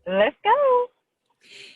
Let's go.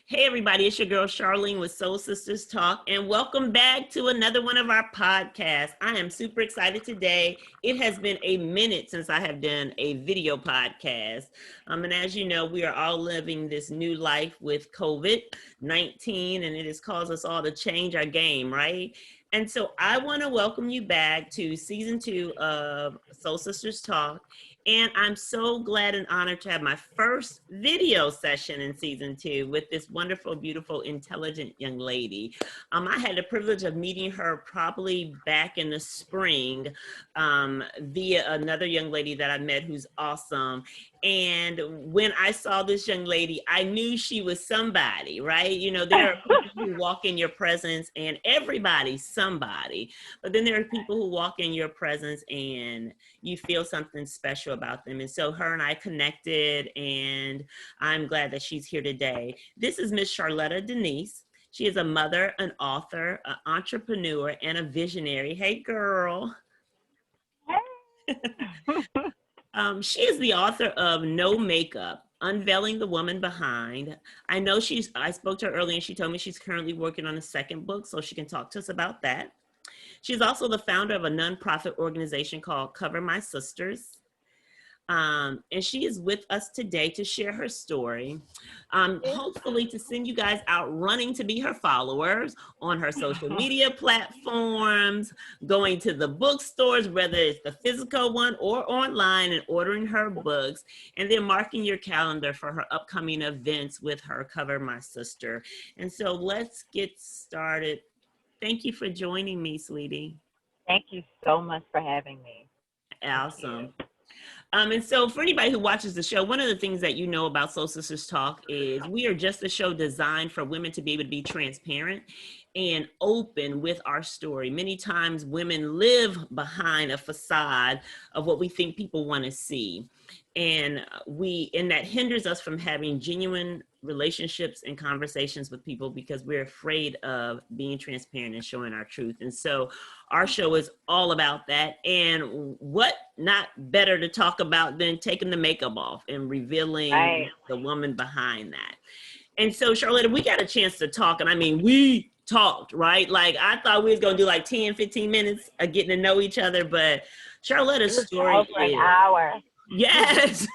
Hey everybody, it's your girl Charlene with Soul Sisters Talk, and welcome back to another one of our podcasts. I am super excited today. It has been a minute since I have done a video podcast. And as you know, we are all living this new life with COVID-19, and it has caused us all to change our game, right? And so I want to welcome you back to season 2 of Soul Sisters Talk. And I'm so glad and honored to have my first video session in season 2 with this wonderful, beautiful, intelligent young lady. I had the privilege of meeting her probably back in the spring via another young lady that I met who's awesome. And when I saw this young lady, I knew she was somebody, right? You know, there are people who walk in your presence and everybody's somebody, but then there are people who walk in your presence and you feel something special about them. And so her and I connected, and I'm glad that she's here today. This is Miss Charletta Denise. She is a mother, an author, an entrepreneur, and a visionary. Hey, girl. She is the author of No Makeup, Unveiling the Woman Behind. I spoke to her earlier and she told me she's currently working on a second book, so she can talk to us about that. She's also the founder of a nonprofit organization called Cover My Sisters. And she is with us today to share her story, hopefully to send you guys out running to be her followers on her social media platforms, going to the bookstores, whether it's the physical one or online, and ordering her books, and then marking your calendar for her upcoming events with her Cover My Sister. And so let's get started. Thank you for joining me, sweetie. Thank you so much for having me. Awesome. And so for anybody who watches the show, one of the things that you know about Soul Sisters Talk is we are just a show designed for women to be able to be transparent and open with our story. Many times women live behind a facade of what we think people want to see. And that hinders us from having genuine relationships and conversations with people because we're afraid of being transparent and showing our truth. And so our show is all about that. And what not better to talk about than taking the makeup off and revealing the woman behind that. And so, Charletta, we got a chance to talk. And I mean, we talked, right? Like, I thought we was going to do like 10, 15 minutes of getting to know each other. But Charletta's story over an hour. Yes.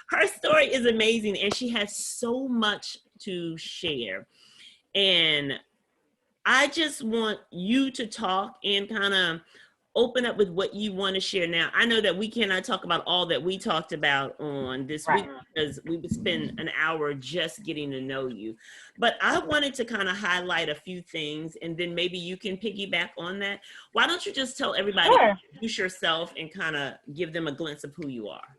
Her story is amazing. And she has so much to share. And I just want you to talk and kind of open up with what you want to share. Now, I know that we cannot talk about all that we talked about on this week because we would spend an hour just getting to know you. But I wanted to kind of highlight a few things, and then maybe you can piggyback on that. Why don't you just tell everybody, introduce yourself and kind of give them a glimpse of who you are?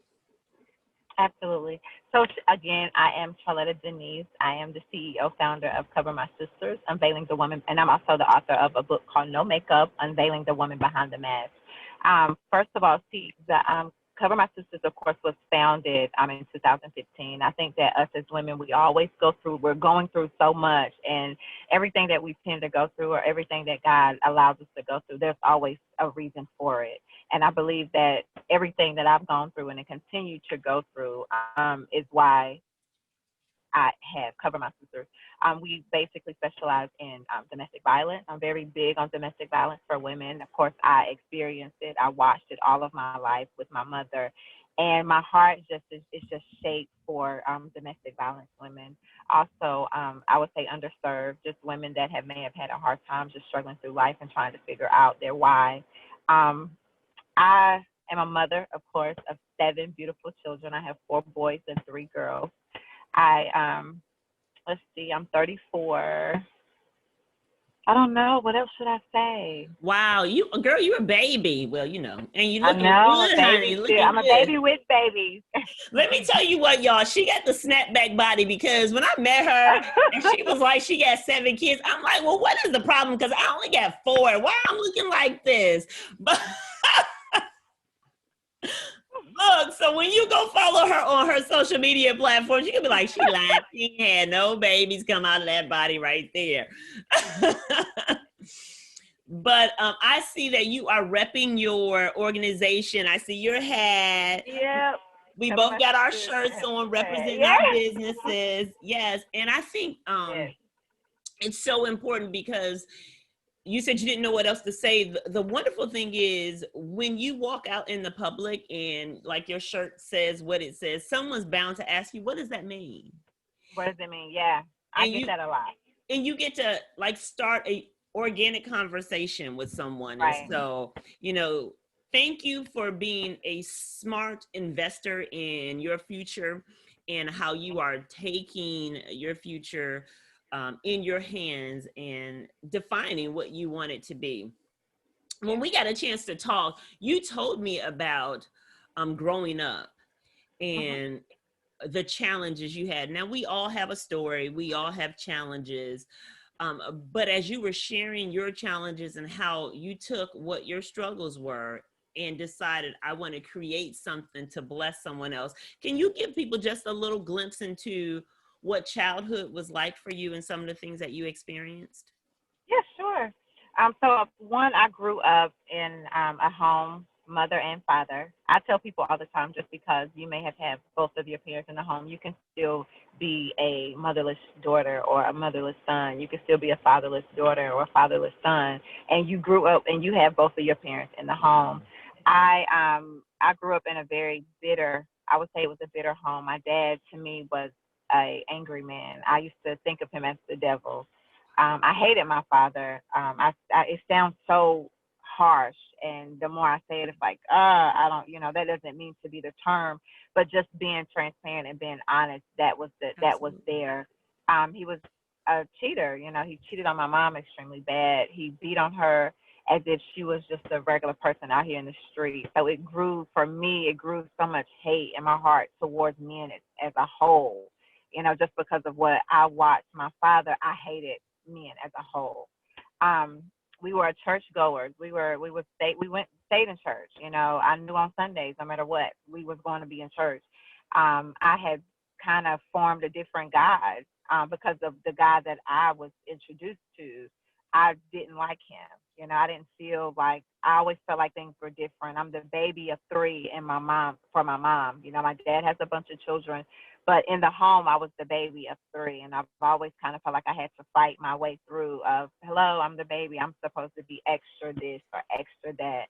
Absolutely. So again, I am Charletta Denise. I am the CEO, founder of Cover My Sisters, Unveiling the Woman, and I'm also the author of a book called No Makeup, Unveiling the Woman Behind the Mask. First of all, Cover My Sisters, of course, was founded in 2015. I think that us as women, we're going through so much, and everything that we tend to go through or everything that God allows us to go through, there's always a reason for it. And I believe that everything that I've gone through and continue to go through is why I have Cover My Sisters. We basically specialize in domestic violence. I'm very big on domestic violence for women. Of course, I experienced it. I watched it all of my life with my mother. And my heart is just shaped for domestic violence women. Also, I would say underserved, just women that may have had a hard time just struggling through life and trying to figure out their why. I am a mother, of course, of 7 beautiful children. I have 4 boys and 3 girls. I'm 34. I don't know. What else should I say? Wow, you're a baby. Well, you know, and you looking good, honey. I'm a baby with babies. Let me tell you what, y'all, she got the snapback body because when I met her and she was like, she got 7 kids. I'm like, well, what is the problem? Because I only got 4. Why I'm looking like this? But look, so when you go follow her on her social media platforms, you can be like, she lied. She had no babies come out of that body right there. But I see that you are repping your organization. I see your hat. Yep. We Cover both My got our Sisters. shirts on representing Yeah. our businesses. Yes. And I think Yes. it's so important because you said you didn't know what else to say. The wonderful thing is when you walk out in the public and like your shirt says what it says, someone's bound to ask you, what does that mean? What does it mean? Yeah, I And get that a lot. you get to like start a organic conversation with someone. And Right. so, thank you for being a smart investor in your future and how you are taking your future in your hands and defining what you want it to be. When we got a chance to talk, you told me about growing up Mhm. and the challenges you had. Now, we all have a story, we all have challenges. But as you were sharing your challenges and how you took what your struggles were and decided, I want to create something to bless someone else, can you give people just a little glimpse into what childhood was like for you and some of the things that you experienced? Yeah, sure. So one, I grew up in a home, mother and father. I tell people all the time, just because you may have had both of your parents in the home, you can still be a motherless daughter or a motherless son. You can still be a fatherless daughter or a fatherless son, and you grew up and you have both of your parents in the home. I grew up in a very bitter. I would say it was a bitter home. My dad, to me, was a angry man. I used to think of him as the devil. I hated my father. It sounds so harsh, and the more I say it, it's like, I don't, that doesn't mean to be the term, but just being transparent and being honest, that was Absolutely. there. He was a cheater. He cheated on my mom extremely bad. He beat on her as if she was just a regular person out here in the street. So it grew so much hate in my heart towards men as a whole. Just because of what I watched my father, I hated men as a whole. Um, we were church goers. We stayed in church. I knew on Sundays, no matter what, we was going to be in church. I had kind of formed a different God because of the God that I was introduced to. I didn't like him. I didn't feel like I always felt like things were different. I'm the baby of three in my mom for my mom. My dad has a bunch of children, but in the home, I was the baby of three, and I've always kind of felt like I had to fight my way through. Hello, I'm the baby. I'm supposed to be extra this or extra that.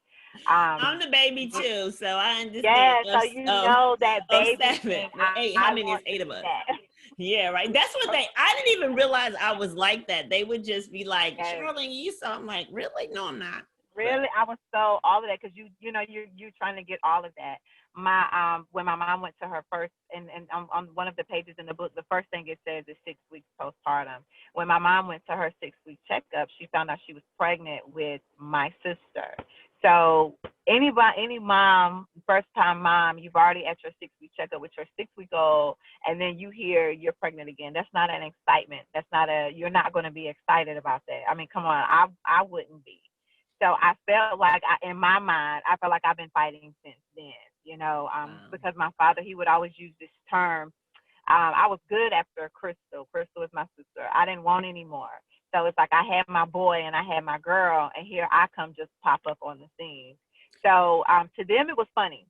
I'm the baby too, so I understand. Yeah, so that Of baby seven. thing. Well, eight. How I many is want to eight of be us? that. Yeah, right. That's what I didn't even realize I was like that. They would just be like, Yes. Charlene, you saw. I'm like, really? No, I'm not. But Really, I was so all of that because you're trying to get all of that. When my mom went to her first, and on one of the pages in the book, the first thing it says is 6 weeks postpartum. When my mom went to her 6 week checkup, she found out she was pregnant with my sister. So any mom, first time mom, you've already at your 6 week checkup with your 6 week old, and then you hear you're pregnant again. That's not an excitement. You're not going to be excited about that. I mean, come on, I wouldn't be. So I felt like in my mind, I felt like I've been fighting since then, wow. because my father, he would always use this term. I was good after Crystal. Crystal is my sister. I didn't want any more. So it's like I had my boy and I had my girl, and here I come just pop up on the scene. So to them, it was funny,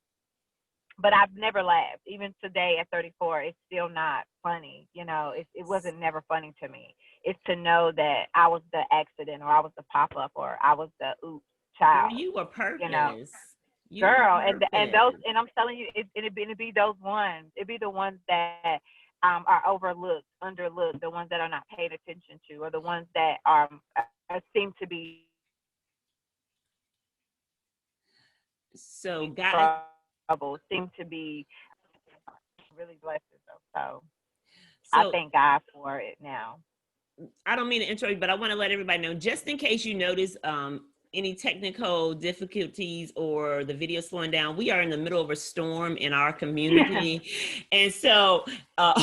but I've never laughed. Even today at 34, it's still not funny. It wasn't never funny to me. It's to know that I was the accident, or I was the pop up, or I was the oops Girl, child. you were You know, purpose. You were girl, purpose. and I'm telling you, it'd be those ones. It'd be the ones that are overlooked, underlooked, the ones that are not paid attention to, or the ones that seem to be So God, trouble, seem to be really blessed. So I so thank God for it now. I don't mean to interrupt you, but I want to let everybody know, just in case you notice any technical difficulties or the video slowing down, we are in the middle of a storm in our Yeah. community. And so our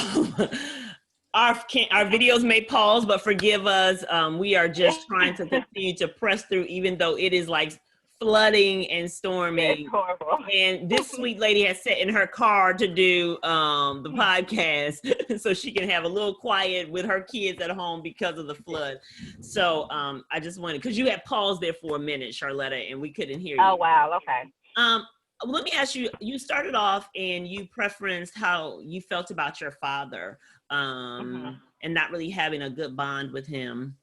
videos may pause, but forgive us. We are just trying to continue to press through, even though it is like flooding and Yeah, it's storming. horrible. And this sweet lady has sat in her car to do the podcast so she can have a little quiet with her kids at home because of the flood. So I just wanted, because you had paused there for a minute, Charletta, and we couldn't hear Oh you. wow. Okay. Um, let me ask you, you started off and you preferenced how you felt about your father, and not really having a good bond with him.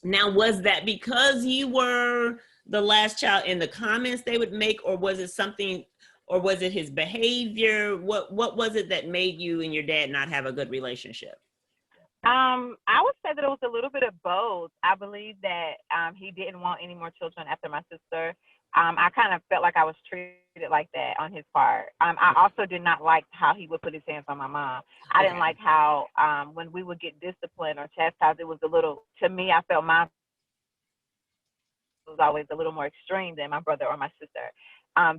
Now, was that because you were the last child in the comments they would make, or was it something, or was it his behavior? What was it that made you and your dad not have a good relationship? I would say that it was a little bit of both. I believe that he didn't want any more children after my sister. I kind of felt like I was treated like that on his part. I also did not like how he would put his hands on my mom. I didn't like how when we would get disciplined or chastised, it was a little, to me, I felt mine was always a little more extreme than my brother or my sister.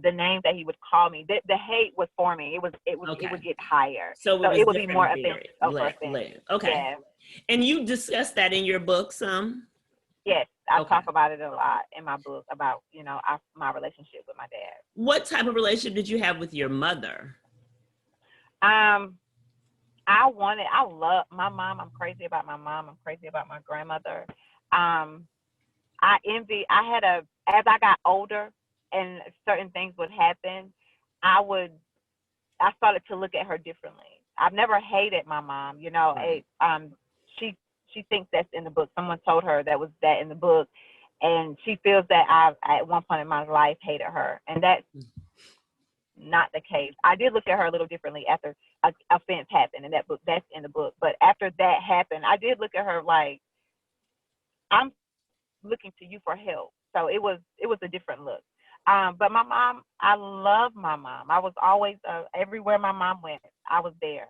The name that he would call me, the hate was for me. It would get higher. So it would be different more theory. offensive. Okay. Yeah. And you discussed that in your book some? Yes, I talk about it a lot in my book about, my relationship with my dad. What type of relationship did you have with your mother? I love my mom. I'm crazy about my mom. I'm crazy about my grandmother. As I got older and certain things would happen, I started to look at her differently. I've never hated my mom, Right. She thinks that's in the book. Someone told her that was that in the book, and she feels that I at one point in my life hated her, and that's not the case. I did look at her a little differently after a offense happened in that book. That's in the book. But after that happened, I did look at her like, I'm looking to you for help. So it was a different look. But my mom, I love my mom. I was always everywhere my mom went, I was there.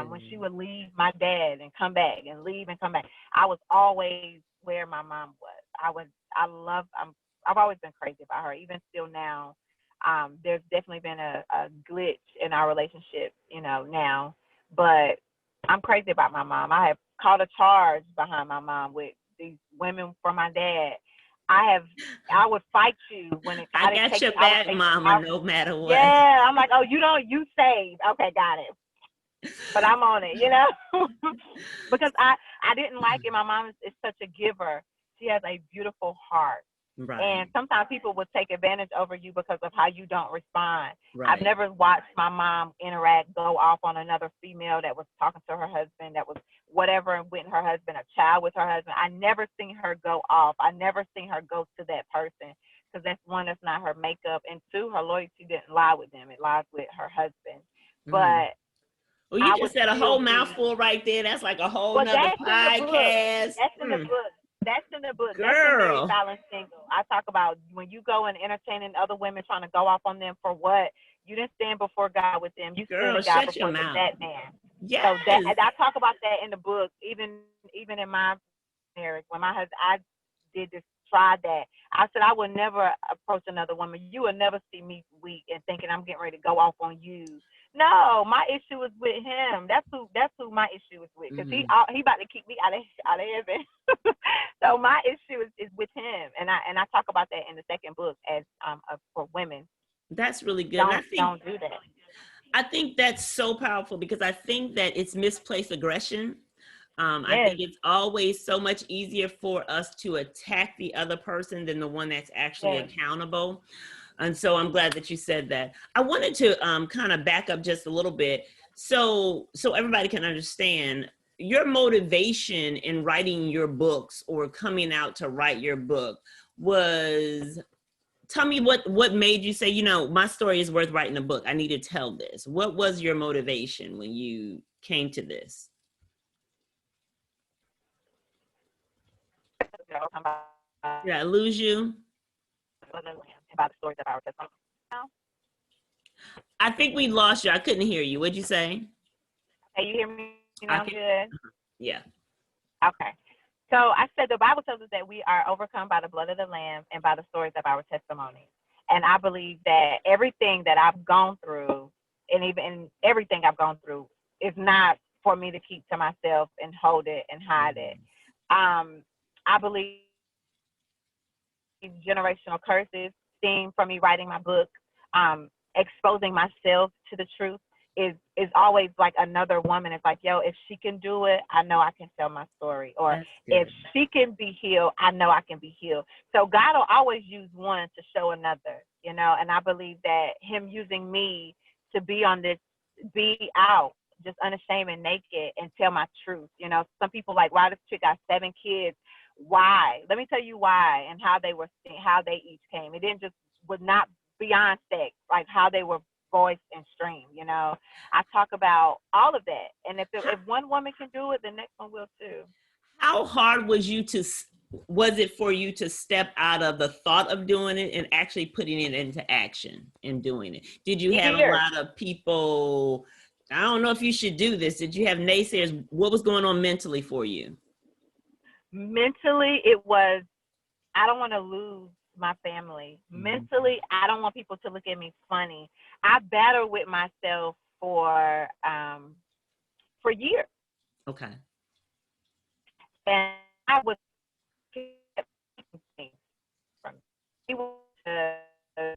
When she would leave my dad and come back and leave and come back, I was always where my mom was. I've always been crazy about her. Even still now, there's definitely been a glitch in our relationship, now. But I'm crazy about my mom. I have caught a charge behind my mom with these women for my dad. I would fight you when I got your back, mama, no matter what. Yeah, I'm like, oh, you saved. Okay, got it. But I'm on it, because I didn't like it. My mom is such a giver. She has a beautiful heart. Right. And sometimes people will take advantage over you because of how you don't respond. Right. I've never watched my mom go off on another female that was talking to her husband, that was whatever, with her husband, a child with her husband. I never seen her go off. I never seen her go to that person, because that's one, that's not her makeup, and two, her loyalty didn't lie with them. It lies with her husband. But well, you just said a whole mouthful right there. That's like a whole nother podcast. That's in the book. That's in the book. Girl. That's in Very Silent Single. I talk about when you go and entertaining other women, trying to go off on them for what? You didn't stand before God with them. You stood with God before that man. Yes. So I talk about that in the book. Even in my marriage, when my husband, I did this, tried that. I said I would never approach another woman. You will never see me weak and thinking I'm getting ready to go off on you. No, my issue is with him. That's who my issue is with, because he about to keep me out of heaven. So my issue is with him, and I talk about that in the second book as for women. That's really good. Don't do that. I think that's so powerful, because I think that it's misplaced aggression. Yes. I think it's always so much easier for us to attack the other person than the one that's actually accountable. And so I'm glad that you said that. I wanted to kind of back up just a little bit so everybody can understand your motivation in writing your books or coming out to write your book was, tell me what made you say, my story is worth writing a book. I need to tell this. What was your motivation when you came to this? Did I lose you? About the stories of our testimony. I think we lost you. I couldn't hear you. What'd you say? Hey, you hear me now? Good. Yeah. Okay. So I said the Bible tells us that we are overcome by the blood of the Lamb and by the stories of our testimony. And I believe that everything that I've gone through, and even everything I've gone through, is not for me to keep to myself and hold it and hide it. I believe generational curses stem from me writing my book, exposing myself to the truth, is always like another woman. It's like, yo, if she can do it, I know I can tell my story. Or That's if good. she can be healed, I know I can be healed. So God will always use one to show another, you know, and I believe that him using me to be on this, be out, just unashamed and naked and tell my truth. You know, some people like, wow, this chick got 7 kids. Why? Let me tell you why and how how they each came. It didn't just was not beyond sex, like how they were voiced and streamed. You know, I talk about all of that, and if one woman can do it, the next one will too. How hard was it for you to step out of the thought of doing it and actually putting it into action and doing it? Did you have a Years. lot of people, I don't know if you should do this. Did you have naysayers? What was going on mentally for you? Mentally, it was, I don't want to lose my family. Mentally, I don't want people to look at me funny. I battled with myself for years, Okay. and I was from he was to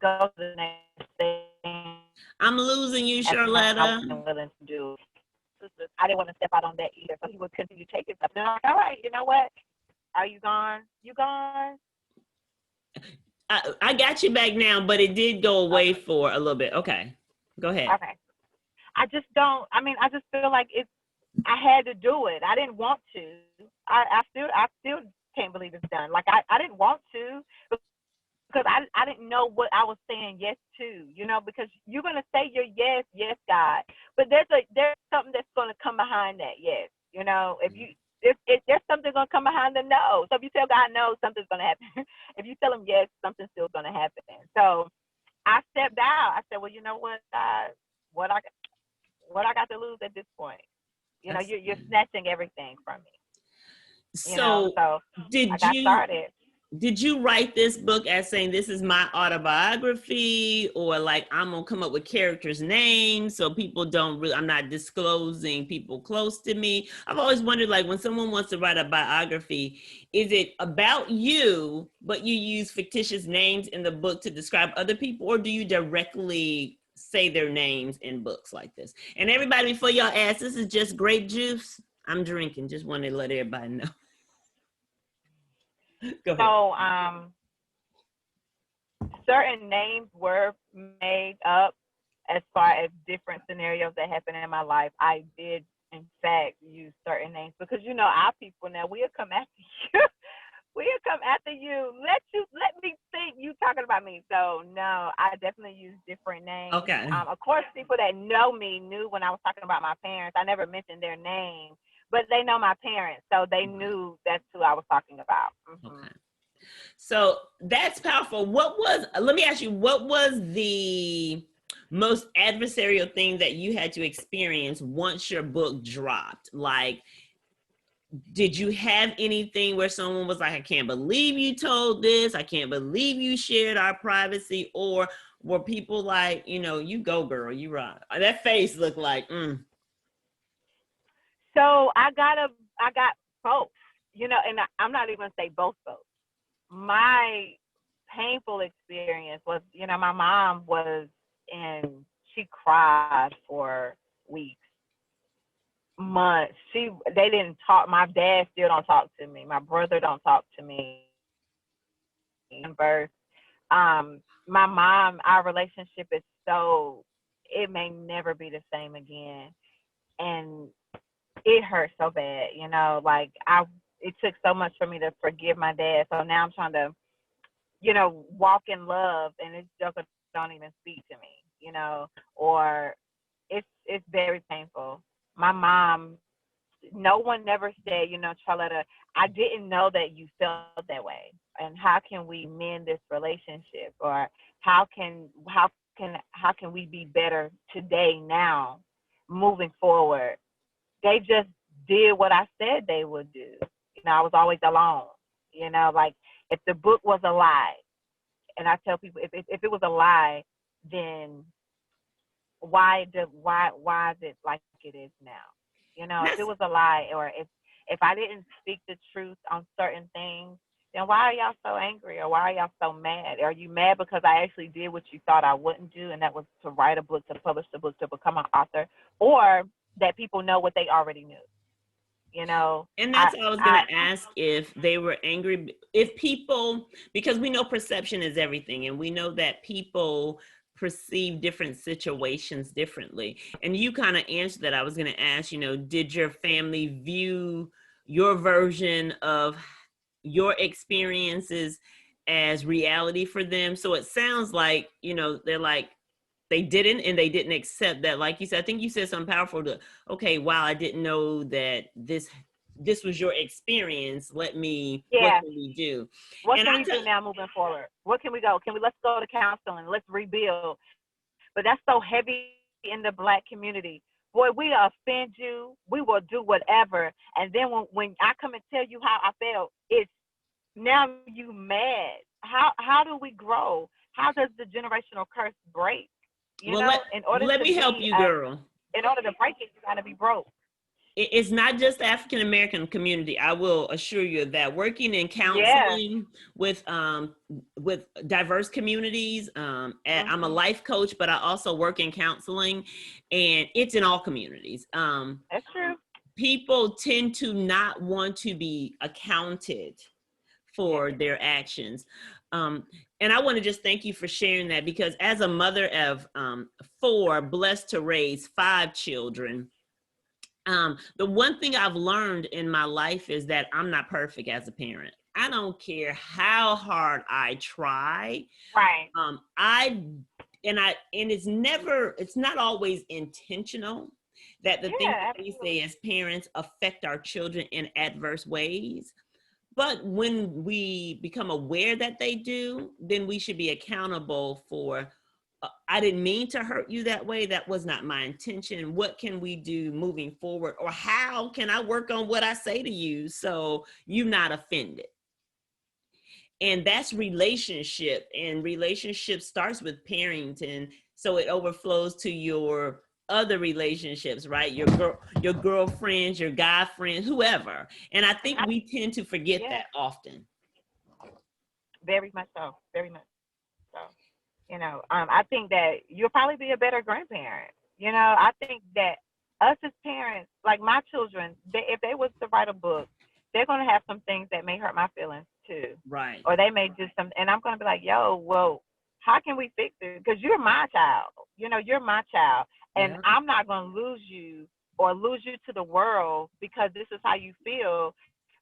go to the next thing I'm losing you, as I Charletta. wasn't willing to do. I didn't want to step out on that either, so he would continue taking stuff. And I'm like, all right, you know what? Are you gone? You gone? I got you back now, but it did go away Okay. for a little bit. Okay. Go ahead. Okay. I just don't. I mean, I just feel like I had to do it. I didn't want to. I still can't believe it's done. Like I didn't want to because I didn't know what I was saying yes to. You know, because you're gonna say your yes, God, but there's something that's gonna come behind that yes. You know, if there's something gonna come behind the no. So if you tell God no, something's gonna happen. If you tell him yes, something's still gonna happen. So I stepped out. I said, well, you know what, God, what I got to lose at this point? You know, you're snatching everything from me. You know, So so I did got you started. did you write this book as saying this is my autobiography, or like I'm gonna come up with characters' names so people don't really, I'm not disclosing people close to me? I've always wondered, like, when someone wants to write a biography, is it about you but you use fictitious names in the book to describe other people, or do you directly say their names in books like this? And everybody, before y'all ask, this is just grape juice I'm drinking. Just wanted to let everybody know. Go ahead. So certain names were made up as far as different scenarios that happened in my life. I did, in fact, use certain names because you know our people now we'll come after you. We'll come after you. Let me think you talking about me. So no, I definitely use different names. Okay. Of course, people that know me knew when I was talking about my parents. I never mentioned their name, but they know my parents, so they knew that's who I was talking about. Okay. So that's powerful. Let me ask you, what was the most adversarial thing that you had to experience once your book dropped? Like, did you have anything where someone was like, I can't believe you told this, I can't believe you shared our privacy? Or were people like, you know, you go girl, you rock? That face looked like, So I got both, you know, and I'm not even gonna say both. My painful experience was, you know, my mom was in, she cried for weeks, months. They didn't talk. My dad still don't talk to me. My brother don't talk to me. In birth, my mom, our relationship is so, it may never be the same again, and it hurt so bad, you know. Like it took so much for me to forgive my dad. So now I'm trying to, you know, walk in love, and this joker don't even speak to me, you know, or it's very painful. My mom, no one never said, you know, Charletta, I didn't know that you felt that way, and how can we mend this relationship, or how can we be better today now, moving forward. They just did what I said they would do. You know, I was always alone. You know, like if the book was a lie, and I tell people if it was a lie, then why is it like it is now? You know, if it was a lie, or if I didn't speak the truth on certain things, then why are y'all so angry, or why are y'all so mad? Are you mad because I actually did what you thought I wouldn't do, and that was to write a book, to publish the book, to become an author, or that people know what they already knew? You know, And I, that's what I was going I, to ask, if they were angry, if people, because we know perception is everything, and we know that people perceive different situations differently. And you kind of answered that. I was going to ask, did your family view your version of your experiences as reality for them? So it sounds like, they're like, they didn't accept that. Like you said, I think you said something powerful to, okay, wow, I didn't know that this was your experience. What yeah. can we do? What And can we do now moving forward? What can we go? Let's go to counseling. Let's rebuild. But that's so heavy in the Black community. Boy, we offend you. We will do whatever. And then when I come and tell you how I felt, it's now you mad. How do we grow? How does the generational curse break? You well, know, let me help you, girl. In order to break it, you got to be broke. It's not just the African American community. I will assure you of that. Working in Yeah. counseling with diverse communities. I'm a life coach, but I also work in counseling, and it's in all communities. That's true. People tend to not want to be accounted for their actions. And I want to just thank you for sharing that, because as a mother of 4, blessed to raise 5 children, the one thing I've learned in my life is that I'm not perfect as a parent. I don't care how hard I try. Right. It's not always intentional that the things that we Absolutely. say as parents affect our children in adverse ways. But when we become aware that they do, then we should be accountable for, I didn't mean to hurt you that way. That was not my intention. What can we do moving forward? Or how can I work on what I say to you so you're not offended? And that's relationship. And relationship starts with parenting. So it overflows to your other relationships, right? Your girlfriends, your guy friends, whoever. And I think we tend to forget that often. Very much so. Very much so. I think that you'll probably be a better grandparent. I think that us as parents, like my children, if they was to write a book, they're going to have some things that may hurt my feelings too. Right. Or they may do something, and I'm going to be like, yo, well, how can we fix it? Because you're my child. You're my child. And I'm not going to lose you or lose you to the world because this is how you feel.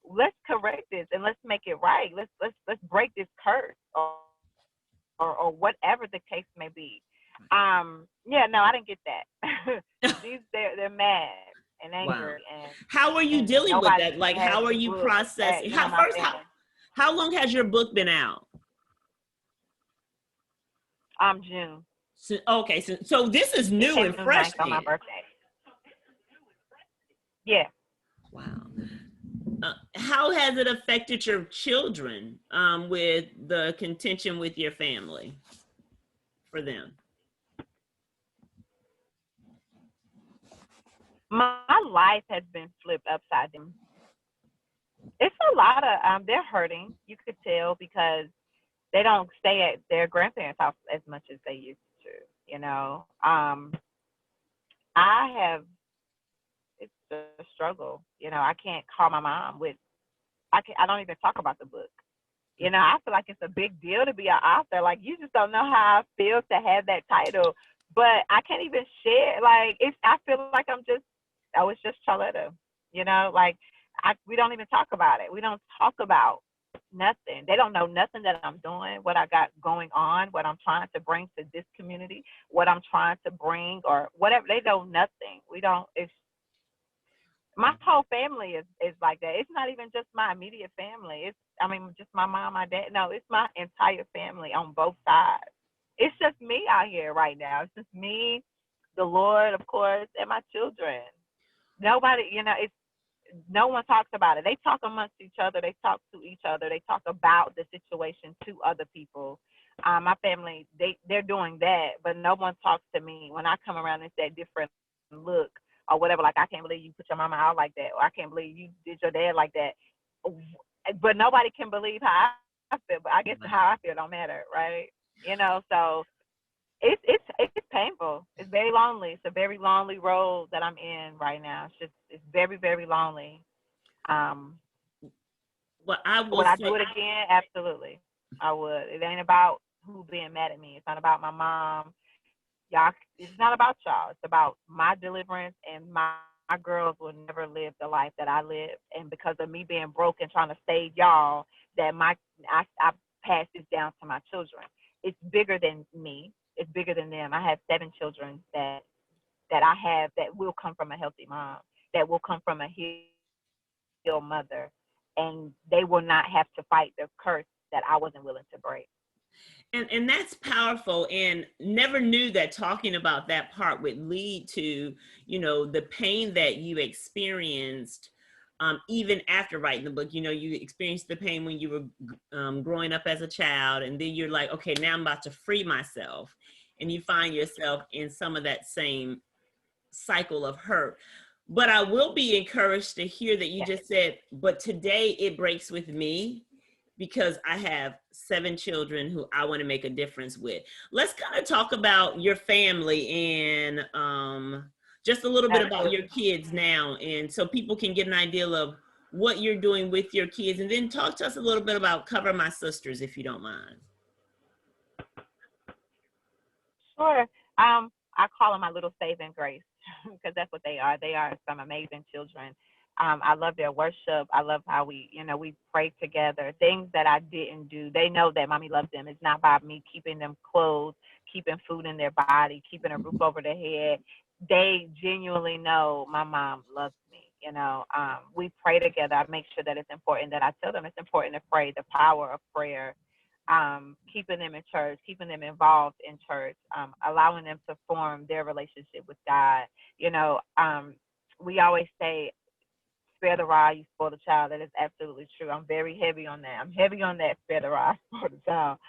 Let's correct this and let's make it right. Let's break this curse or whatever the case may be. No, I didn't get that. They're mad and angry. Wow. And how are you dealing with that? Like, how are you processing? How long has your book been out? June. Okay, so this is new and fresh on my birthday. Yeah. Wow. How has it affected your children with the contention with your family for them? My life has been flipped upside down. It's a lot of they're hurting. You could tell because they don't stay at their grandparents' house as much as they used to. I have, it's a struggle. I can't call my mom I don't even talk about the book. I feel like it's a big deal to be an author. Like, you just don't know how I feel to have that title, but I can't even share. Like, I feel like it's just Charletta. Like, we don't even talk about it. We don't talk about nothing. They don't know nothing that I'm doing, what I got going on, what I'm trying to bring to this community, what I'm trying to bring, or whatever. They know nothing. My whole family is like that. It's not even just my immediate family. Just my mom, my dad. No, it's my entire family on both sides. It's just me out here right now. It's just me, the Lord, of course, and my children. Nobody, no one talks about it. They talk amongst each other. They talk to each other. They talk about the situation to other people. My family, they're doing that, but no one talks to me. When I come around, it's that different look or whatever. Like, I can't believe you put your mama out like that, or I can't believe you did your dad like that. but nobody can believe how I feel. But I guess Wow. how I feel don't matter, right? So it's painful. It's very lonely. It's a very lonely road that I'm in right now. It's very, very lonely. Um, Well, I will would I say, do it again? Absolutely, I would. It ain't about who being mad at me. It's not about my mom. Y'all, it's not about y'all. It's about my deliverance, and my girls will never live the life that I live. And because of me being broke and trying to save y'all, that I pass this down to my children. It's bigger than me. It's bigger than them. I have 7 children that I have that will come from a healthy mom, that will come from a healed mother, and they will not have to fight the curse that I wasn't willing to break. and that's powerful, and never knew that talking about that part would lead to, the pain that you experienced, even after writing the book. You experienced the pain when you were growing up as a child, and then you're like, okay, now I'm about to free myself, and you find yourself in some of that same cycle of hurt. But I will be encouraged to hear that you just said, but today it breaks with me because I have 7 children who I want to make a difference with. Let's kind of talk about your family and just a little bit about your kids now, and so people can get an idea of what you're doing with your kids, and then talk to us a little bit about Cover My Sisters, if you don't mind. Sure. I call them my little saving grace because that's what they are. They are some amazing children. I love their worship. I love how we pray together. Things that I didn't do. They know that mommy loves them. It's not about me keeping them clothes, keeping food in their body, keeping a roof over their head. They genuinely know my mom loves me. We pray together. I make sure that it's important that I tell them it's important to pray, the power of prayer, keeping them in church, keeping them involved in church, allowing them to form their relationship with God. We always say, spare the rod, you spoil the child. That is absolutely true. I'm very heavy on that. I'm heavy on that, spare the rod, spoil the child.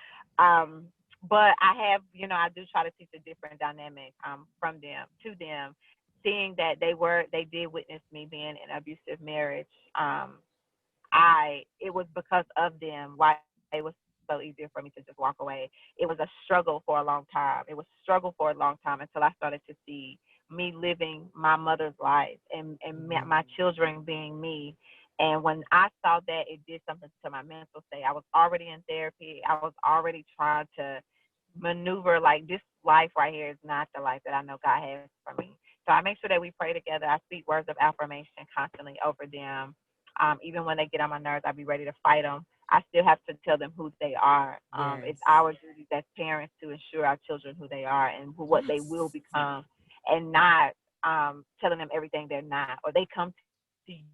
But I have, I do try to teach a different dynamic from them to them, seeing that they did witness me being in an abusive marriage. It was because of them why it was so easier for me to just walk away. It was a struggle for a long time. It was a struggle for a long time until I started to see me living my mother's life and my children being me. And when I saw that, it did something to my mental state. I was already in therapy. I was already trying to maneuver like this life right here is not the life that I know God has for me. So I make sure that we pray together. I speak words of affirmation constantly over them. Even when they get on my nerves, I'll be ready to fight them. I still have to tell them who they are. It's our duty as parents to ensure our children who they are and what they will become, and not telling them everything they're not, or they come to you.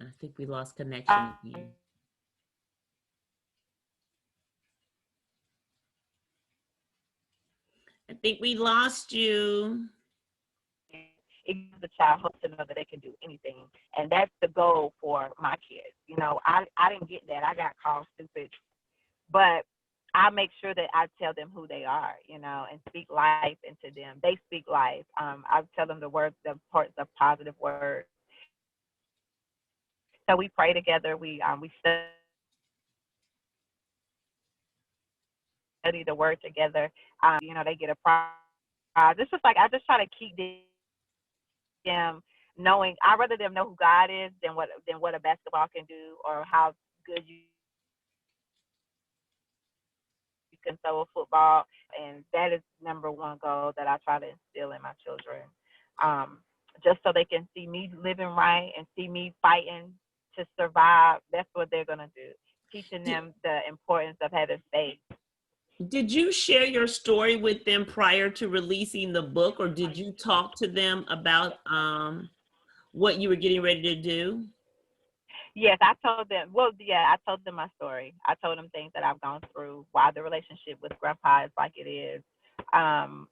I think we lost connection again. I think we lost you. It gives the child hope to know that they can do anything, and that's the goal for my kids. I didn't get that. I got called stupid, but I make sure that I tell them who they are, and speak life into them. They speak life. I tell them the importance of positive words. So we pray together. We study the word together. They get a prize. It's just like I just try to keep them knowing. I rather them know who God is than what a basketball can do or how good you can throw a football. And that is number one goal that I try to instill in my children, just so they can see me living right and see me fighting to survive. That's what they're gonna do. Teaching them the importance of having faith. Did you share your story with them prior to releasing the book, or did you talk to them about what you were getting ready to do? Yes, I told them. Well, yeah, I told them my story. I told them things that I've gone through, why the relationship with Grandpa is like it is. Um,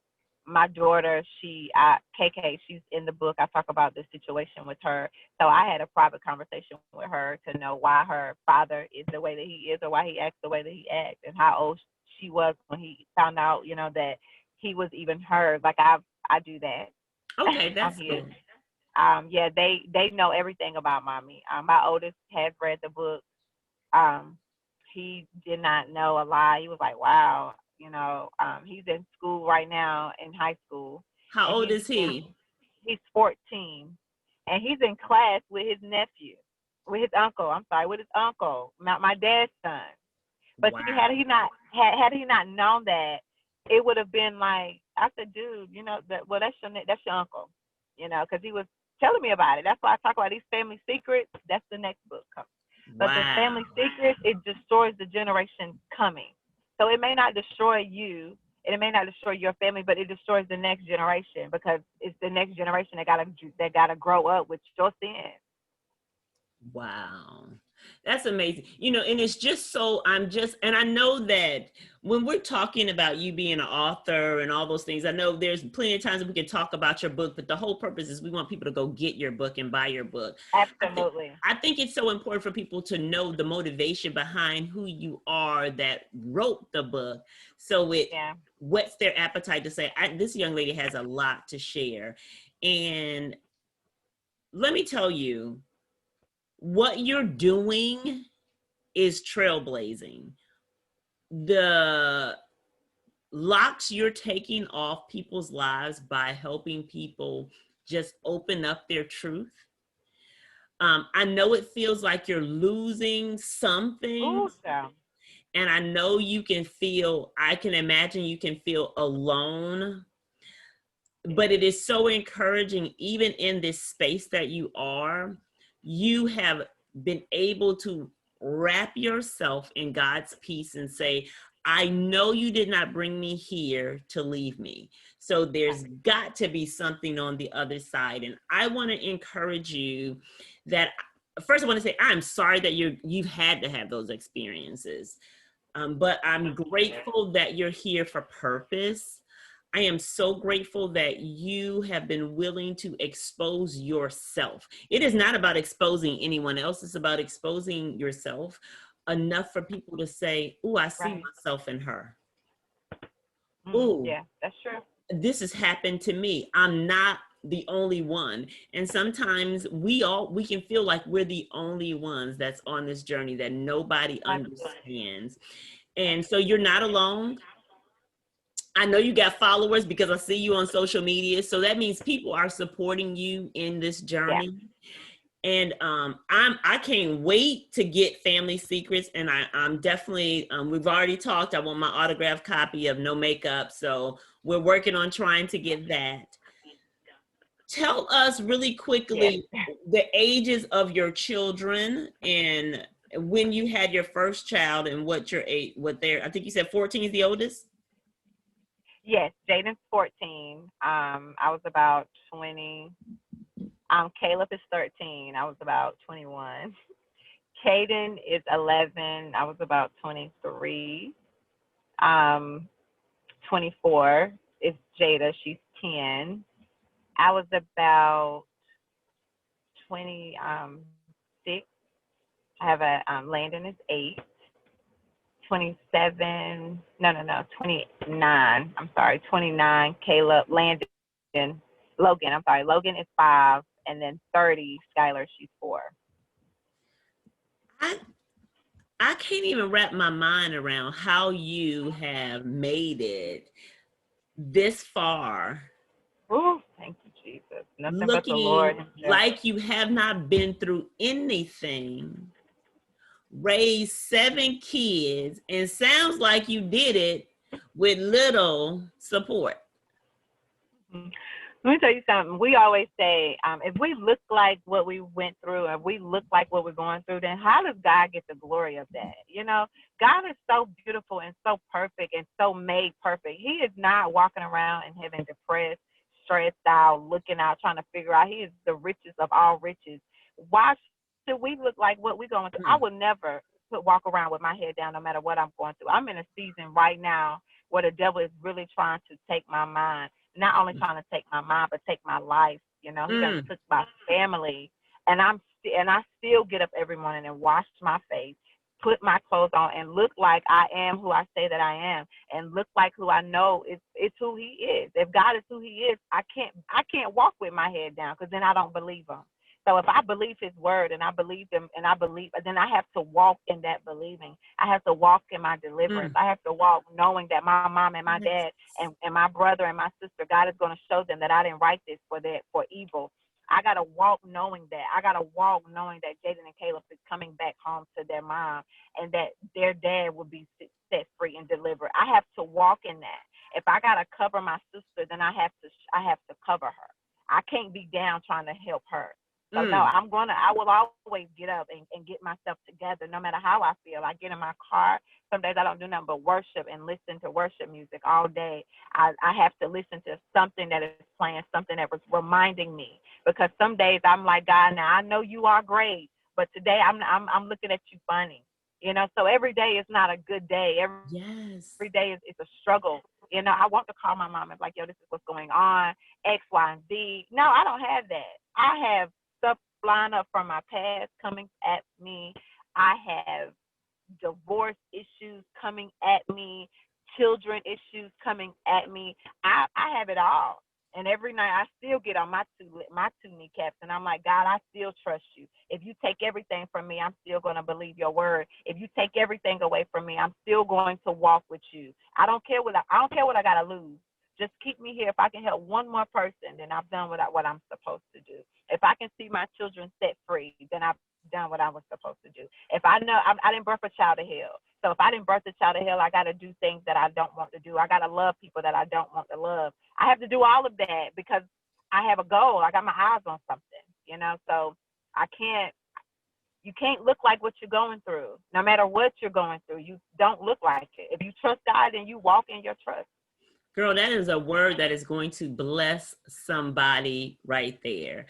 my daughter, KK, she's in the book. I talk about the situation with her. So I had a private conversation with her to know why her father is the way that he is, or why he acts the way that he acts, and how old she was when he found out, that he was even hers. Like I do that. Okay, I'm that's his. good. Yeah, they know everything about mommy. My oldest has read the book. Um, he did not know a lie. He was like, wow, he's in school right now in high school, How and old is he? he's 14, and he's in class with his nephew, with his uncle. I'm sorry, with his uncle, my dad's son. But see, Wow. had he not known that, it would have been like I said, dude, that's your uncle, because he was telling me about it. That's why I talk about these family secrets. That's the next book coming. But the Wow. family secrets, it destroys the generation coming. So it may not destroy you, and it may not destroy your family, but it destroys the next generation because it's the next generation that gotta grow up with your sins. Wow. That's amazing. And it's just so and I know that when we're talking about you being an author and all those things, I know there's plenty of times that we can talk about your book, but the whole purpose is we want people to go get your book and buy your book. Absolutely. I think it's so important for people to know the motivation behind who you are that wrote the book. So it whets their appetite to say, this young lady has a lot to share. And let me tell you, what you're doing is trailblazing. The locks you're taking off people's lives by helping people just open up their truth. I know it feels like you're losing something. And I know I can imagine you can feel alone. But it is so encouraging, even in this space that you have been able to wrap yourself in God's peace and say, I know you did not bring me here to leave me. So there's got to be something on the other side. And I want to encourage you that, first I want to say, I'm sorry that you've had to have those experiences. But I'm grateful that you're here for purpose. I am so grateful that you have been willing to expose yourself. It is not about exposing anyone else. It's about exposing yourself enough for people to say, "Ooh, I see myself in her. Ooh, yeah, that's true. This has happened to me. I'm not the only one." And sometimes we can feel like we're the only ones that's on this journey, that nobody understands. And so you're not alone. I know you got followers because I see you on social media. So that means people are supporting you in this journey. And I can't wait to get Family Secrets. And I'm definitely, we've already talked. I want my autographed copy of No Makeup. So we're working on trying to get that. Tell us really quickly the ages of your children and when you had your first child and what I think you said 14 is the oldest? Yes, Jaden's 14. I was about 20. Caleb is 13. I was about 21. Caden is 11. I was about 23. 24 is Jada. She's 10. I was about 26. I have Landon is 8. 27, no, 29. I'm sorry, 29. Caleb, Logan is 5. And then 30, Skylar, she's 4. I can't even wrap my mind around how you have made it this far. Oh, thank you, Jesus. Nothing but the Looking Lord. like you have not been through anything, raised 7 kids, and sounds like you did it with little support. Mm-hmm. Let me tell you something. We always say, if we look like what we went through, if we look like what we're going through, then how does God get the glory of that? God is so beautiful and so perfect and so made perfect. He is not walking around in heaven depressed, stressed out, looking out, trying to figure out. He is the richest of all riches. Why should we look like what we're going through? I would never walk around with my head down no matter what I'm going through. I'm in a season right now where the devil is really trying to take my mind. Not only trying to take my mind, but take my life. He done took my family, and I still get up every morning and wash my face, put my clothes on and look like I am who I say that I am, and look like who I know it's who he is. If God is who he is, I can't walk with my head down, because then I don't believe him. So if I believe his word and I believe him and I believe, then I have to walk in that believing. I have to walk in my deliverance. I have to walk knowing that my mom and my dad and my brother and my sister, God is going to show them that I didn't write this for evil. I got to walk knowing that. I got to walk knowing that Jaden and Caleb is coming back home to their mom, and that their dad will be set free and delivered. I have to walk in that. If I got to cover my sister, then I have to cover her. I can't be down trying to help her. So no, I will always get up and get myself together, no matter how I feel. I get in my car. Some days I don't do nothing but worship and listen to worship music all day. I have to listen to something that is playing, something that was reminding me, because some days I'm like, God, now I know you are great, but today I'm looking at you funny, So every day is not a good day. Every day is a struggle. I want to call my mom and be like, yo, this is what's going on, X, Y, and Z. No, I don't have that. I have stuff flying up from my past coming at me. I have divorce issues coming at me, children issues coming at me. I have it all. And every night I still get on my two kneecaps, and I'm like, God, I still trust you. If you take everything from me, I'm still going to believe your word. If you take everything away from me, I'm still going to walk with you. I don't care what I got to lose. Just keep me here. If I can help one more person, then I've done what I'm supposed to do. If I can see my children set free, then I've done what I was supposed to do. If I know I didn't birth a child of hell. So if I didn't birth a child of hell, I got to do things that I don't want to do. I got to love people that I don't want to love. I have to do all of that because I have a goal. I got my eyes on something, So you can't look like what you're going through. No matter what you're going through, you don't look like it. If you trust God, then you walk in your trust. Girl, that is a word that is going to bless somebody right there.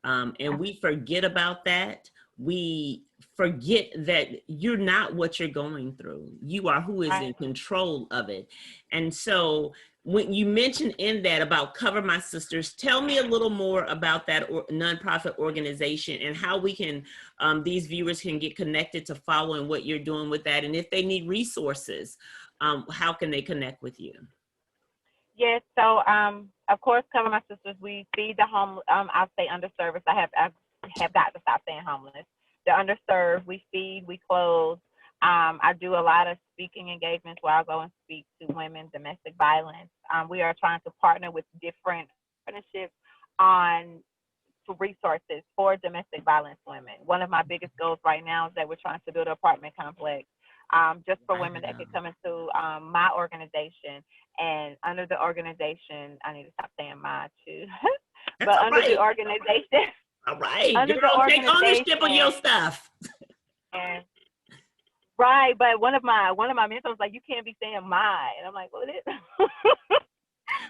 And we forget about that. We forget that you're not what you're going through. You are who is in control of it. And so when you mentioned in that about Cover My Sisters, tell me a little more about that nonprofit organization and how we can, these viewers can get connected to following what you're doing with that. And if they need resources, how can they connect with you? Yes, so of course, Cover My Sisters, we feed the homeless. I'll say underserved. I have got to stop saying homeless. The underserved, we feed, we clothe. I do a lot of speaking engagements where I go and speak to women, domestic violence. We are trying to partner with different partnerships on resources for domestic violence women. One of my biggest goals right now is that we're trying to build an apartment complex just for women that could come into my organization. And under the organization, I need to stop saying my too, but under the organization. All right, girl, take ownership of your stuff. And, right, but one of my mentors was like, you can't be saying my, and I'm like, well, it is.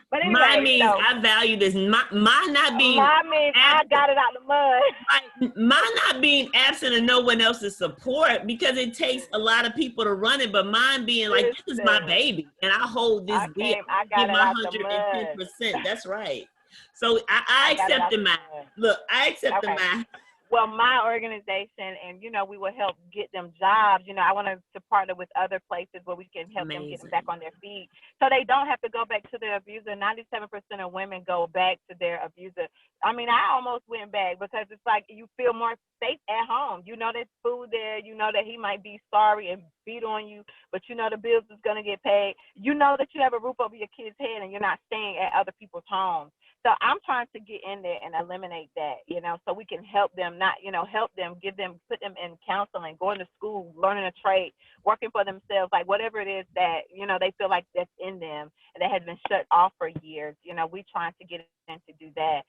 But anyway, mine means I value this. Mine not being. Mine means I got it out the mud. Mine not being absent of no one else's support, because it takes a lot of people to run it. But mine being like, this is my baby, and I hold this deal. I got it out the mud. 110%. That's right. So I accepted mine. Look, I accepted mine. Well, my organization, and we will help get them jobs. I want to partner with other places where we can help them get them back on their feet, so they don't have to go back to their abuser. 97% of women go back to their abuser. I mean, I almost went back because it's like you feel more safe at home. There's food there. That he might be sorry and beat on you, but the bills is gonna get paid. That you have a roof over your kid's head and you're not staying at other people's homes. So I'm trying to get in there and eliminate that, so we can help them, put them in counseling, going to school, learning a trade, working for themselves, like whatever it is that, they feel like that's in them and that has been shut off for years. We trying to get in to do that.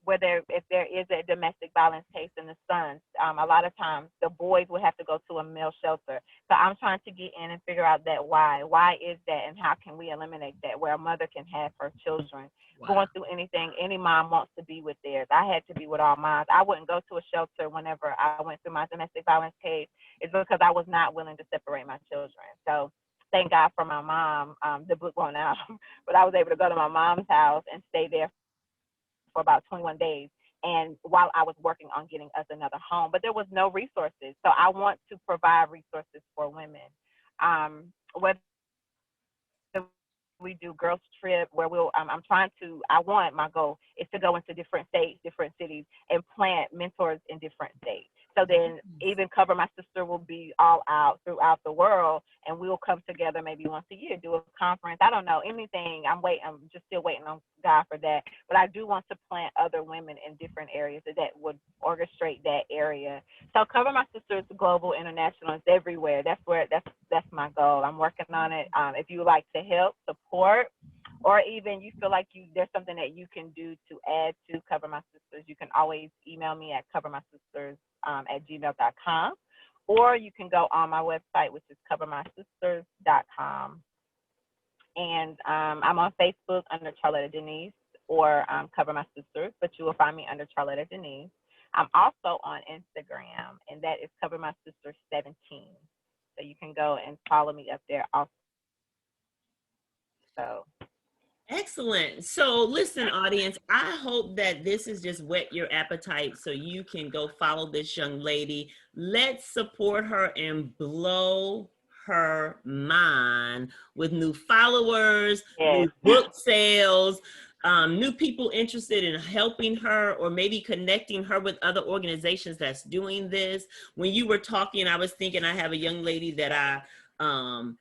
If there is a domestic violence case in the sons, a lot of times the boys will have to go to a male shelter. So I'm trying to get in and figure out that why is that, and how can we eliminate that, where a mother can have her children going through anything any mom wants to be with theirs. I had to be with all moms. I wouldn't go to a shelter whenever I went through my domestic violence case. It's because I was not willing to separate my children. So thank God for my mom. The book won't out, but I was able to go to my mom's house and stay there for about 21 days and while I was working on getting us another home, but there was no resources. So I want to provide resources for women. Whether we do girls trip where my goal is to go into different states, different cities, and plant mentors in different states. So then even Cover My Sister will be all out throughout the world, and we'll come together maybe once a year, do a conference. I don't know, anything. I'm just still waiting on God for that. But I do want to plant other women in different areas that would orchestrate that area. So Cover My Sister is global, international. It's everywhere. That's my goal. I'm working on it. If you would like to help, support, or even you feel like there's something that you can do to add to Cover My Sisters, you can always email me at covermysisters@gmail.com, or you can go on my website, which is covermysisters.com. And I'm on Facebook under Charletta Denise, or Cover My Sisters, but you will find me under Charletta Denise. I'm also on Instagram, and that is Cover My Sisters 17. So you can go and follow me up there also. Excellent. So listen, audience, I hope that this has just whet your appetite so you can go follow this young lady. Let's support her and blow her mind with new followers, Yes. new book sales, new people interested in helping her, or maybe connecting her with other organizations that's doing this. When you were talking, I was thinking I have a young lady that I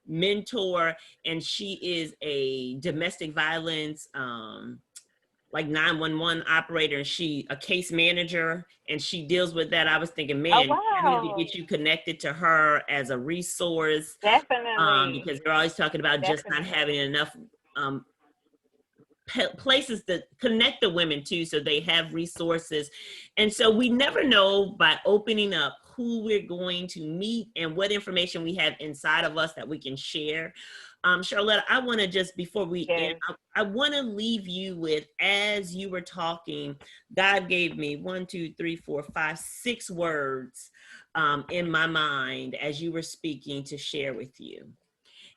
mentor, and she is a domestic violence like 911 operator, and she a case manager, and she deals with that. I was thinking, man, Oh, I need to get you connected to her as a resource. Definitely. Because they're always talking about just not having enough places that connect the women too, so they have resources. And so we never know by opening up who we're going to meet and what information we have inside of us that we can share. Charletta, I want to just, before we end, I want to leave you with, as you were talking, God gave me 6 words in my mind as you were speaking to share with you.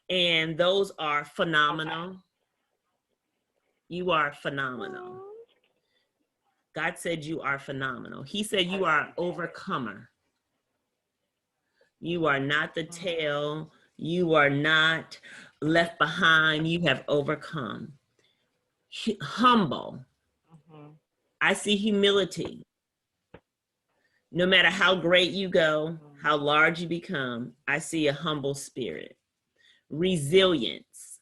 And those are phenomenal. Okay. You are phenomenal. God said you are phenomenal. He said you are an overcomer. You are not the tail. You are not left behind. You have overcome. Humble. I see humility. No matter how great you go, how large you become, I see a humble spirit. Resilience.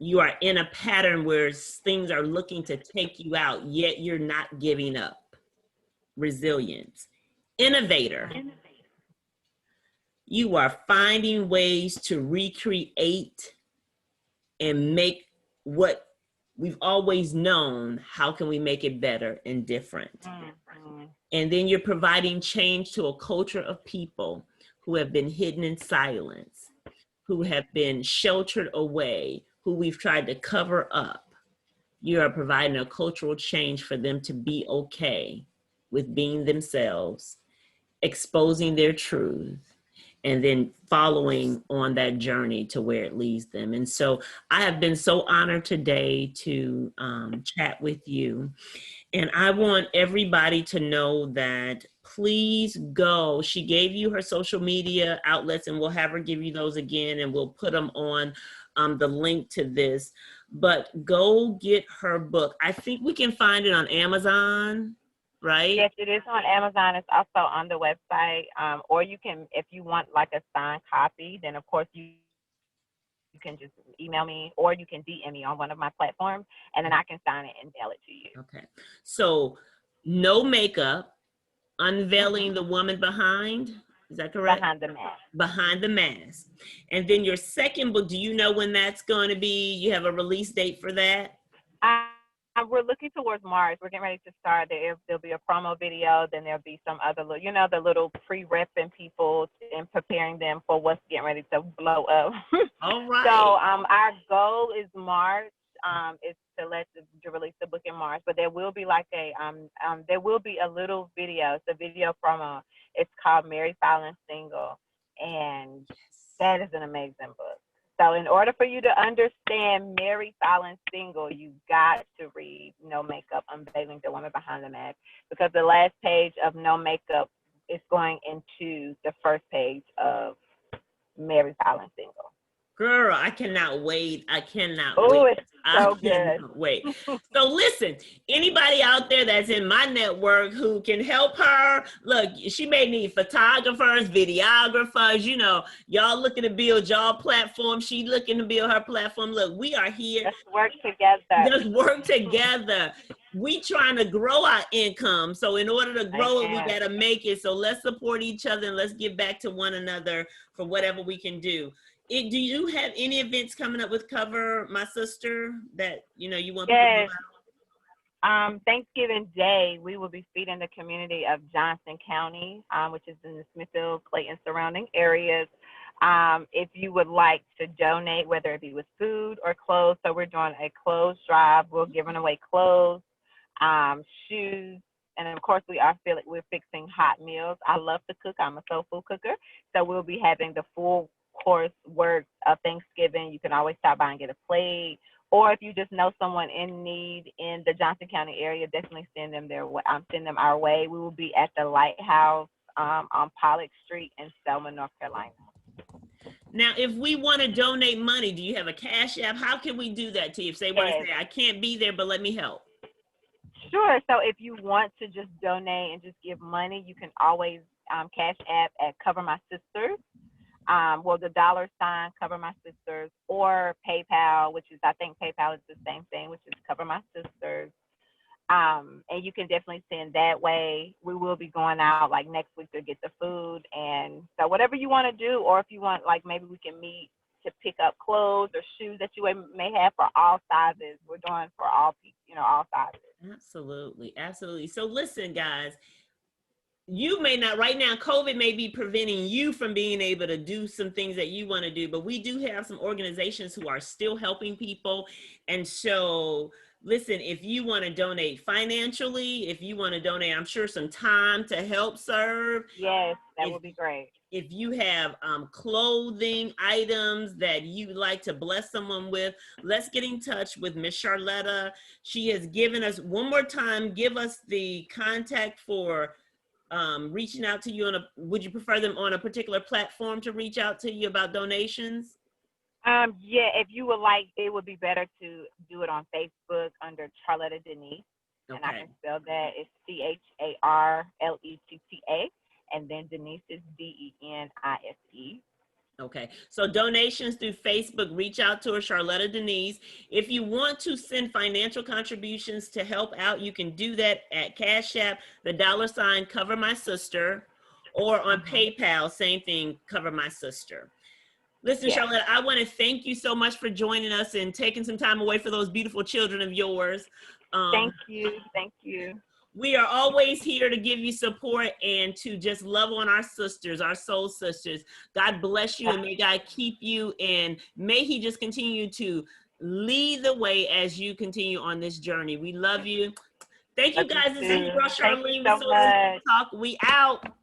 You are in a pattern where things are looking to take you out, yet you're not giving up. Resilience. Innovator. You are finding ways to recreate and make what we've always known. How can we make it better and different? And then you're providing change to a culture of people who have been hidden in silence, who have been sheltered away, who we've tried to cover up. You are providing a cultural change for them to be okay with being themselves, exposing their truth, and then following on that journey to where it leads them. And so I have been so honored today to chat with you. And I want everybody to know that please go. She gave you her social media outlets, and we'll have her give you those again, and we'll put them on the link to this. But go get her book. I think we can find it on Amazon, right? Yes, it is on Amazon. It's also on the website. Or you can, if you want like a signed copy, then of course you can just email me, or you can DM me on one of my platforms, and then I can sign it and mail it to you. Okay. So No Makeup, Unveiling the Woman Behind. Is that correct? Behind the Mask. Behind the Mask. And then your second book, do you know when that's going to be? You have a release date for that? We're looking towards March. We're getting ready to start. There'll be a promo video. Then there'll be some other, the little pre-repping people and preparing them for what's getting ready to blow up. All right. So our goal is March. Is to release the book in March. But there will be there will be a little video. It's a video promo. It's called Mary Fallon Single, and that is an amazing book. So in order for you to understand Mary Fallon's single, you got to read No Makeup, Unveiling the Woman Behind the Mask, because the last page of No Makeup is going into the first page of Mary Fallon's single. Girl, I cannot wait. I cannot Oh, wait. it's I so good. cannot wait. So listen, anybody out there that's in my network who can help her, look, she may need photographers, videographers, you know, y'all looking to build y'all platform. She looking to build her platform. Look, we are here. Let's work together. Let's work together. We trying to grow our income. So in order to grow it, we got to make it. So let's support each other and let's give back to one another for whatever we can do. Do you have any events coming up with Cover My Sister that, you know, you want people to know about? Thanksgiving Day, we will be feeding the community of Johnson County, which is in the Smithfield, Clayton surrounding areas. If you would like to donate, whether it be with food or clothes, so we're doing a clothes drive. We're giving away clothes, shoes, and of course we're fixing hot meals. I love to cook. I'm a soul food cooker, so we'll be having the full course work of Thanksgiving. You can always stop by and get a plate, or if you just know someone in need in the Johnson County area, definitely send them send them our way. We will be at the Lighthouse on Pollock Street in Selma, North Carolina. Now, if we want to donate money, do you have a Cash App? How can we do that to you? If they want to say, I can't be there, but let me help. Sure. So if you want to just donate and just give money, you can always Cash App at Cover My Sisters. Well, the $ Cover My Sisters, or PayPal, which is, I think PayPal is the same thing, which is Cover My Sisters. And you can definitely send that way. We will be going out like next week to get the food. And so whatever you want to do, or if you want, like maybe we can meet to pick up clothes or shoes that you may have for all sizes. We're doing for all people, you know, all sizes. Absolutely. Absolutely. So listen, guys, you may not, right now, COVID may be preventing you from being able to do some things that you want to do, but we do have some organizations who are still helping people. And so, listen, if you want to donate financially, if you want to donate, I'm sure some time to help serve. Yes, that would be great. If you have clothing items that you'd like to bless someone with, let's get in touch with Miss Charletta. She has given us, one more time, give us the contact for reaching out to you would you prefer them on a particular platform to reach out to you about donations? Yeah, if you would like, it would be better to do it on Facebook under Charletta Denise. Okay. And I can spell that. It's CHARLETTA, and then Denise is DENISE. Okay, so donations through Facebook, reach out to her, Charletta Denise. If you want to send financial contributions to help out, you can do that at Cash App, the $ Cover My Sister, or on PayPal, same thing, Cover My Sister. Listen, Charletta, I want to thank you so much for joining us and taking some time away for those beautiful children of yours. Thank you. Thank you. We are always here to give you support and to just love on our sisters, our soul sisters. God bless you, and may God keep you, and may he just continue to lead the way as you continue on this journey. We love you. Thank you, guys. This is Charlene with Soul Sisters Talk. We out.